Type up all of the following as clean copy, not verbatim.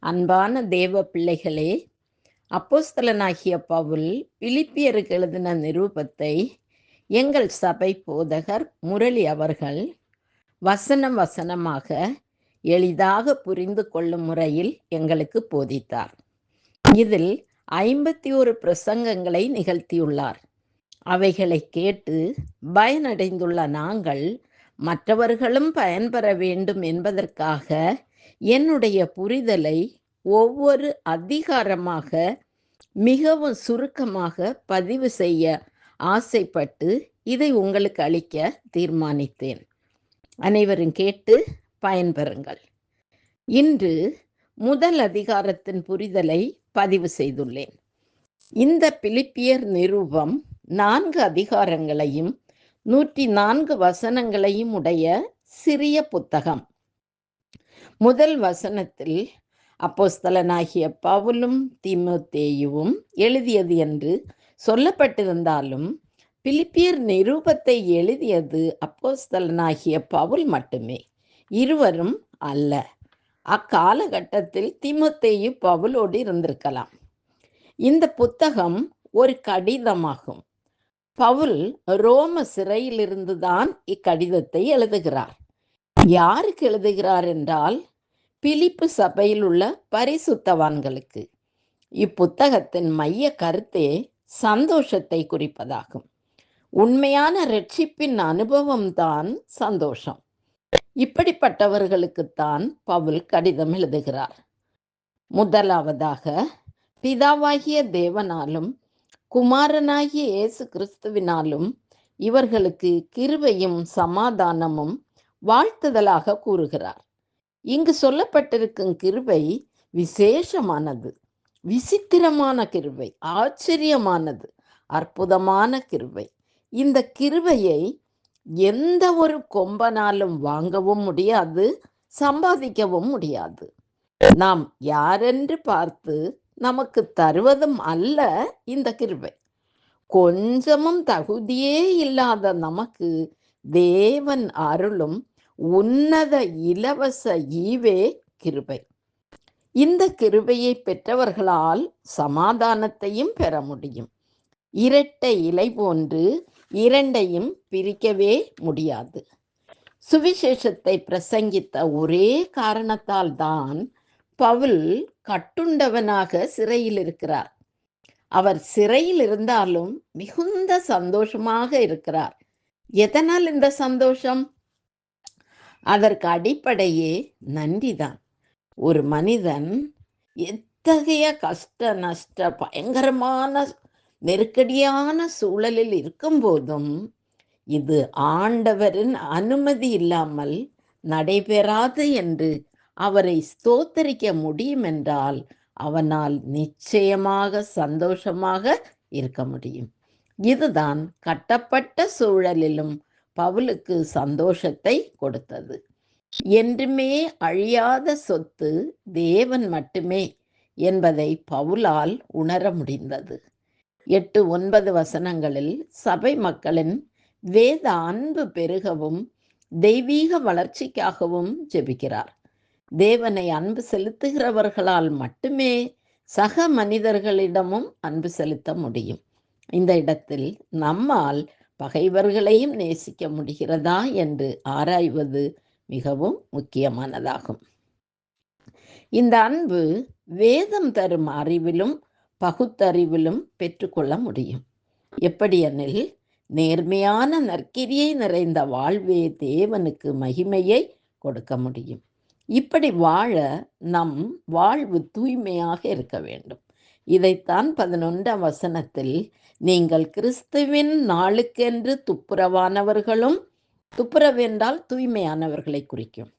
அன்பான தேவ பிள்ளைகளே, அப்போஸ்தலனாகிய பவுல் பிலிப்பியருக்கு எழுதின நிருபத்தை எங்கள் சபை போதகர் முரளி அவர்கள் வசனம் வசனமாக எளிதாக புரிந்து கொள்ளும் முறையில் எங்களுக்கு போதித்தார். இதில் 51 பிரசங்கங்களை நிகழ்த்தியுள்ளார். அவைகளை கேட்டு பயனடைந்துள்ள நாங்கள் மற்றவர்களும் பயன்பெற வேண்டும் என்பதற்காக என்னுடைய புரிதலை ஒவ்வொரு அதிகாரமாக மிகவும் சுருக்கமாக பதிவு செய்ய ஆசைப்பட்டு இதை உங்களுக்கு அளிக்க தீர்மானித்தேன். அனைவரும் கேட்டு பயன்பெறுங்கள். இன்று முதல் அதிகாரத்தின் புரிதலை பதிவு செய்துள்ளேன். இந்த பிலிப்பியர் நிருபம் 4 அதிகாரங்களையும் 104 வசனங்களையும் உடைய சிறிய புத்தகம். முதல் வசனத்தில் அப்போஸ்தலனாகிய பவுலும் தீமோத்தேயுவும் எழுதியது என்று சொல்லப்பட்டிருந்தாலும் பிலிப்பியர் நிருபத்தை எழுதியது அப்போஸ்தலனாகிய பவுல் மட்டுமே, இருவரும் அல்ல. அக்காலகட்டத்தில் தீமோத்தேயு பவுலோடு இருந்திருக்கலாம். இந்த புத்தகம் ஒரு கடிதமாகும். பவுல் ரோம சிறையிலிருந்துதான் இக்கடிதத்தை எழுதுகிறார். யாருக்கு எழுதுகிறார் என்றால் பிலிப்பு சபையில் உள்ள பரிசுத்தவான்களுக்கு. இப்புத்தகத்தின் மைய கருத்தே சந்தோஷத்தை குறிப்பதாகும். உண்மையான இரட்சிப்பின் அனுபவம்தான் சந்தோஷம். இப்படிப்பட்டவர்களுக்குத்தான் பவுல் கடிதம் எழுதுகிறார். முதலாவதாக, பிதாவாகிய தேவனாலும் குமாரனாகிய இயேசு கிறிஸ்துவினாலும் இவர்களுக்கு கிருபையும் சமாதானமும் வாழ்த்துதலாக கூறுகிறார். இங்கு சொல்லப்பட்டிருக்கும் கிருபை விசேஷமானது, விசித்திரமான கிருபை, ஆச்சரியமானது, அற்புதமான கிருபை. இந்த கிருபையை எந்த ஒரு கொம்பனாலும் வாங்கவும் முடியாது, சம்பாதிக்கவும் முடியாது. நாம் யாரென்று பார்த்து நமக்கு தருவதும் அல்ல இந்த கிருபை. கொஞ்சமும் தகுதியே இல்லாத நமக்கு தேவன் அருளும் உன்னத இலவச ஈவே கிருபை. இந்த கிருபையை பெற்றவர்களால் சமாதானத்தையும் பெற முடியும். இரட்டை இலை போன்று இரண்டையும் பிரிக்கவே முடியாது. சுவிசேஷத்தை பிரசங்கித்த ஒரே காரணத்தால் தான் பவுல் கட்டுண்டவனாக சிறையில் இருக்கிறார். அவர் சிறையில் இருந்தாலும் மிகுந்த சந்தோஷமாக இருக்கிறார். எதனால் இந்த சந்தோஷம்? அதற்கு அடிப்படையே நன்றிதான். ஒரு மனிதன் எத்தகைய கஷ்ட நஷ்ட பயங்கரமான நெருக்கடியான சூழலில் இருக்கும் போதும் இது ஆண்டவரின் அனுமதி இல்லாமல் நடைபெறாது என்று அவரை ஸ்தோத்தரிக்க முடியும் என்றால் அவனால் நிச்சயமாக சந்தோஷமாக இருக்க முடியும். இதுதான் கட்டப்பட்ட சூழலிலும் பவுலுக்கு சந்தோஷத்தை கொடுத்தது. என்றுமே அழியாத சொத்து தேவன் மட்டுமே என்பதை பவுலால் உணர முடிந்தது. 8-9 வசனங்களில் சபை மக்களின் வேத அன்பு பெருகவும் தெய்வீக வளர்ச்சிக்காகவும் ஜெபிக்கிறார். தேவனை அன்பு செலுத்துகிறவர்களால் மட்டுமே சக மனிதர்களிடமும் அன்பு செலுத்த முடியும். இந்த இடத்தில் நம்மால் பகைவர்களையும் நேசிக்க முடிகிறதா என்று ஆராய்வது மிகவும் முக்கியமானதாகும். இந்த அன்பு வேதம் தரும் அறிவிலும் பகுத்தறிவிலும் பெற்றுக்கொள்ள முடியும். எப்படியெனில், நேர்மையான நற்கிரியை நிறைந்த வாழ்வே தேவனுக்கு மகிமையை கொடுக்க முடியும். இப்படி வாழ நம் வாழ்வு தூய்மையாக இருக்க வேண்டும். இதைத்தான் 11ஆம் வசனத்தில், நீங்கள் கிறிஸ்துவின் நாளுக்கென்று துப்புரவானவர்களும், துப்புரவென்றால் தூய்மையானவர்களை குறிக்கும்,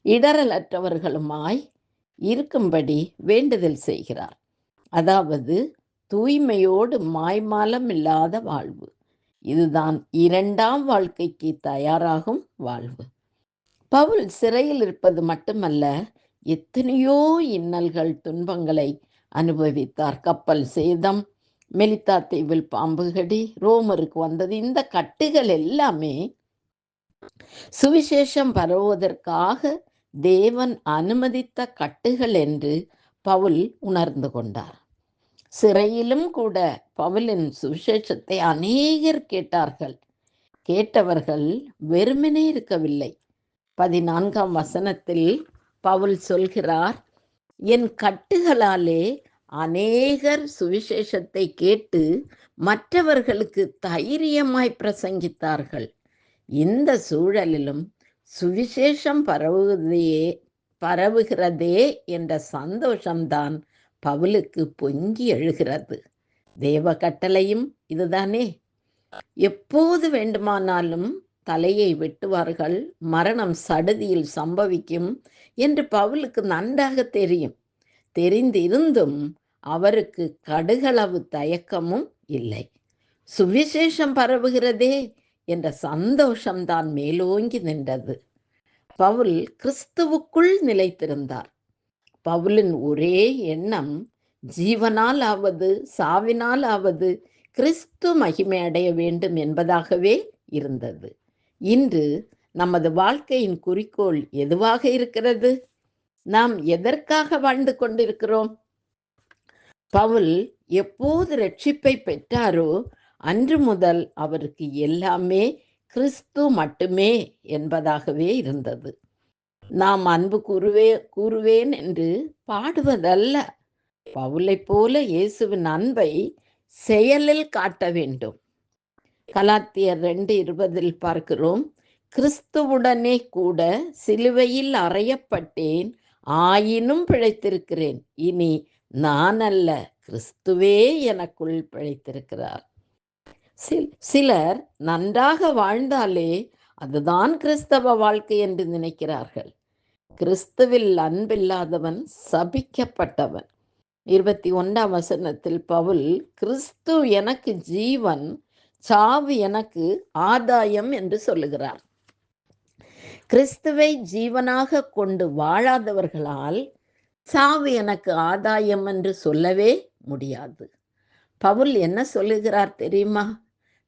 இடரலற்றவர்களுமாய் இருக்கும்படி வேண்டுதல் செய்கிறார். அதாவது தூய்மையோடு மாய்மாலம் இல்லாத வாழ்வு. இதுதான் 2ஆம் வாழ்க்கைக்கு தயாராகும் வாழ்வு. பவுல் சிறையில் இருப்பது மட்டுமல்ல, எத்தனையோ இன்னல்கள் துன்பங்களை அனுபவித்தார். கப்பல் சேதம், மெலித்தா தீவில் பாம்புகடி, ரோமருக்கு வந்தது. இந்த கட்டுகள் எல்லாமே சுவிசேஷம் பரவுவதற்காக தேவன் அனுமதித்த கட்டுகள் என்று பவுல் உணர்ந்து கொண்டார். சிறையிலும் கூட பவுலின் சுவிசேஷத்தை அநேகர் கேட்டார்கள். கேட்டவர்கள் வெறுமனே இருக்கவில்லை. 14ஆம் வசனத்தில் பவுல் சொல்கிறார், என் கட்டுகளாலே அநேகர் சுவிசேஷத்தை கேட்டு மற்றவர்களுக்கு தைரியமாய் பிரசங்கித்தார்கள். இந்த சூழலிலும் சுவிசேஷம் பரவுகிறதே என்ற சந்தோஷம்தான் பவுலுக்கு பொங்கி எழுகிறது. தேவ கட்டளையும் இதுதானே. எப்போது வேண்டுமானாலும் தலையை வெட்டுவார்கள், மரணம் சடுதியில் சம்பவிக்கும் என்று பவுலுக்கு நன்றாக தெரியும். தெரிந்திருந்தும் அவருக்கு கடுகளவு தயக்கமும் இல்லை. சுவிசேஷம் பரவுகிறதே என்ற சந்தோஷம்தான் மேலோங்கி நின்றது. பவுல் கிறிஸ்துவுக்குள் நிலைத்திருந்தார். பவுலின் ஒரே எண்ணம் ஜீவனால் ஆவது சாவினால் ஆவது கிறிஸ்து மகிமை அடைய வேண்டும் என்பதாகவே இருந்தது. இன்று நமது வாழ்க்கையின் குறிக்கோள் எதுவாக இருக்கிறது? நாம் எதற்காக வாழ்ந்து கொண்டிருக்கிறோம்? பவுல் எப்போது ரட்சிப்பை பெற்றாரோ அன்று முதல் அவருக்கு எல்லாமே கிறிஸ்து மட்டுமே என்பதாகவே இருந்தது. நாம் அன்பு கூறுவேன் என்று பாடுவதல்ல, பவுலை போல இயேசுவின் அன்பை செயலில் காட்ட வேண்டும். கலாத்தியர் 2:20 பார்க்கிறோம், கிறிஸ்துவுடனே கூட சிலுவையில் அறையப்பட்டேன், ஆயினும் பிழைத்திருக்கிறேன். இனி நான் அல்ல, கிறிஸ்துவே எனக்குள் பிழைத்திருக்கிறார். சிலர் நன்றாக வாழ்ந்தாலே அதுதான் கிறிஸ்தவ வாழ்க்கை என்று நினைக்கிறார்கள். கிறிஸ்துவில் அன்பில்லாதவன் சபிக்கப்பட்டவன். 21ஆம் வசனத்தில் பவுல், கிறிஸ்து எனக்கு ஜீவன், சாவு எனக்கு ஆதாயம் என்று சொல்லுகிறார். கிறிஸ்துவை ஜீவனாக கொண்டு வாழாதவர்களால் சாவு எனக்கு ஆதாயம் என்று சொல்லவே முடியாது. பவுல் என்ன சொல்லுகிறார் தெரியுமா?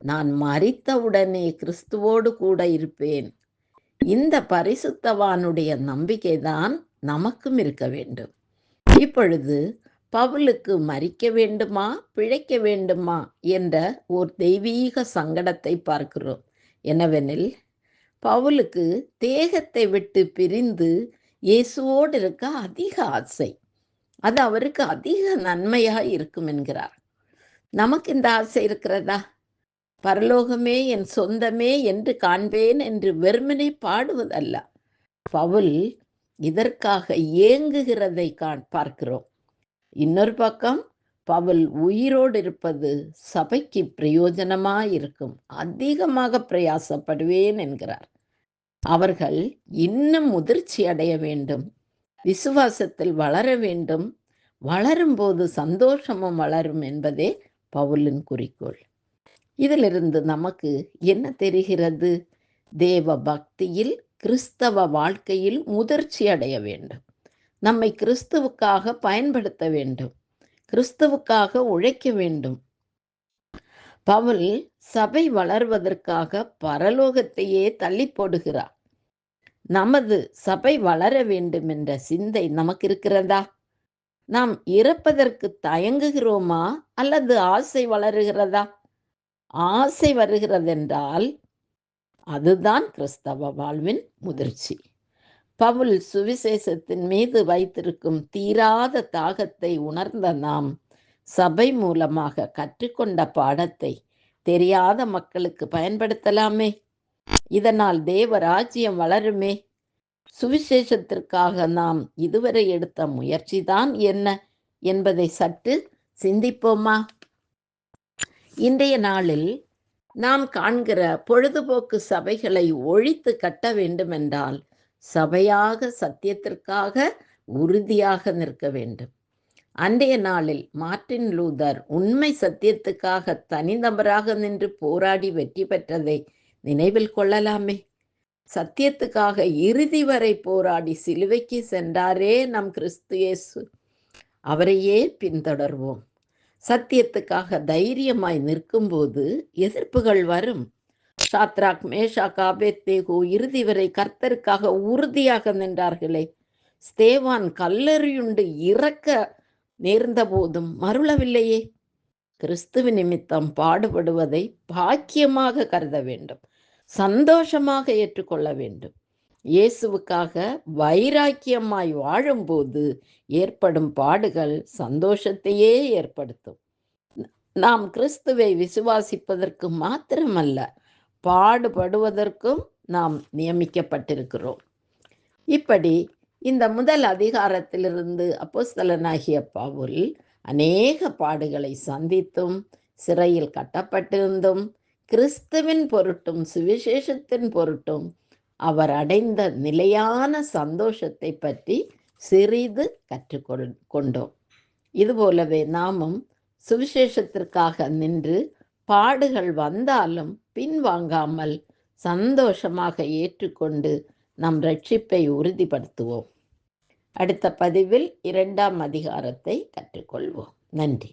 நான் மரித்தவுடனே கிறிஸ்துவோடு கூட இருப்பேன். இந்த பரிசுத்தவானுடைய நம்பிக்கைதான் நமக்கும் இருக்க வேண்டும். இப்பொழுது பவுலுக்கு மரிக்க வேண்டுமா பிழைக்க வேண்டுமா என்ற ஒரு தெய்வீக சங்கடத்தை பார்க்கிறோம். என்னவெனில், பவுலுக்கு தேகத்தை விட்டு பிரிந்து இயேசுவோடு இருக்க அதிக ஆசை. அது அவருக்கு அதிக நன்மையாக இருக்கும் என்கிறார். நமக்கு இந்த ஆசை இருக்கிறதா? பரலோகமே என் சொந்தமே என்று காண்பேன் என்று வெறுமனே பாடுவதல்ல. பவுல் இதற்காக ஏங்குகிறதை பார்க்கிறோம். இன்னொரு பக்கம் பவுல் உயிரோடு இருப்பது சபைக்கு பிரயோஜனமாயிருக்கும், அதிகமாக பிரயாசப்படுவேன் என்கிறார். அவர்கள் இன்னும் முதிர்ச்சி அடைய வேண்டும், விசுவாசத்தில் வளர வேண்டும். வளரும்போது சந்தோஷமும் வளரும் என்பதே பவுலின் குறிக்கோள். இதிலிருந்து நமக்கு என்ன தெரிகிறது? தேவ பக்தியில் கிறிஸ்தவ வாழ்க்கையில் முதிர்ச்சி அடைய வேண்டும். நம்மை கிறிஸ்துவுக்காக பயன்படுத்த வேண்டும், கிறிஸ்துவுக்காக உழைக்க வேண்டும். பவுல் சபை வளர்வதற்காக பரலோகத்தையே தள்ளி போடுகிறார். நமது சபை வளர வேண்டும் என்ற சிந்தை நமக்கு இருக்கிறதா? நாம் இறப்பதற்கு தயங்குகிறோமா அல்லது ஆசை வளருகிறதா? ஆசை வருகிறதென்றால் அதுதான் கிறிஸ்தவ வாழ்வின் முதிர்ச்சி. பவுல் சுவிசேஷத்தின் மீது வைத்திருக்கும் தீராத தாகத்தை உணர்ந்த நாம் சபை மூலமாக கற்றுக்கொண்ட பாடத்தை தெரியாத மக்களுக்கு பயன்படுத்தலாமே. இதனால் தேவ ராஜ்யம் வளருமே. சுவிசேஷத்திற்காக நாம் இதுவரை எடுத்த முயற்சிதான் என்ன என்பதை சற்று சிந்திப்போமா? இன்றைய நாளில் நாம் காண்கிற பொழுதுபோக்கு சபைகளை ஒழித்து கட்ட வேண்டுமென்றால் சபையாக சத்தியத்திற்காக உறுதியாக நிற்க வேண்டும். அன்றைய நாளில் மார்ட்டின் லூதர் உண்மை சத்தியத்துக்காக தனிநபராக நின்று போராடி வெற்றி பெற்றதை நினைவில் கொள்ளலாமே. சத்தியத்துக்காக இறுதி வரை போராடி சிலுவைக்கு சென்றாரே நம் கிறிஸ்து இயேசு. அவரையே பின்தொடர்வோம். சத்தியத்துக்காக தைரியமாய் நிற்கும்போது எதிர்ப்புகள் வரும். சாத்ராக், மேஷாக், ஆபேத்நேகோ இறுதி வரை கர்த்தருக்காக உறுதியாக நின்றார்களே. ஸ்தேவான் கல்லெறியுண்டு இறக்க நேர்ந்த போதும் மருளவில்லையே. கிறிஸ்துவ நிமித்தம் பாடுபடுவதை பாக்கியமாக கருத வேண்டும், சந்தோஷமாக ஏற்றுக்கொள்ள வேண்டும். இயேசுவுக்காக வைராக்கியமாய் வாழும்போது ஏற்படும் பாடுகள் சந்தோஷத்தையே ஏற்படுத்தும். நாம் கிறிஸ்துவை விசுவாசிப்பதற்கு மாத்திரமல்ல, பாடுபடுவதற்கும் நாம் நியமிக்கப்பட்டிருக்கிறோம். இப்படி இந்த முதல் அதிகாரத்திலிருந்து அப்போஸ்தலனாகிய பவுல் அநேக பாடுகளை சந்தித்தும், சிறையில் கட்டப்பட்டிருந்தும், கிறிஸ்துவின் பொருட்டும் சுவிசேஷத்தின் பொருட்டும் அவர் அடைந்த நிலையான சந்தோஷத்தை பற்றி சிறிது கற்றுக்கொண்டோம். இதுபோலவே நாமும் சுவிசேஷத்திற்காக நின்று பாடுகள் வந்தாலும் பின்வாங்காமல் சந்தோஷமாக ஏற்றுக்கொண்டு நம் ரட்சிப்பை உறுதிப்படுத்துவோம். அடுத்த பதிவில் 2ஆம் அதிகாரத்தை கற்றுக்கொள்வோம். நன்றி.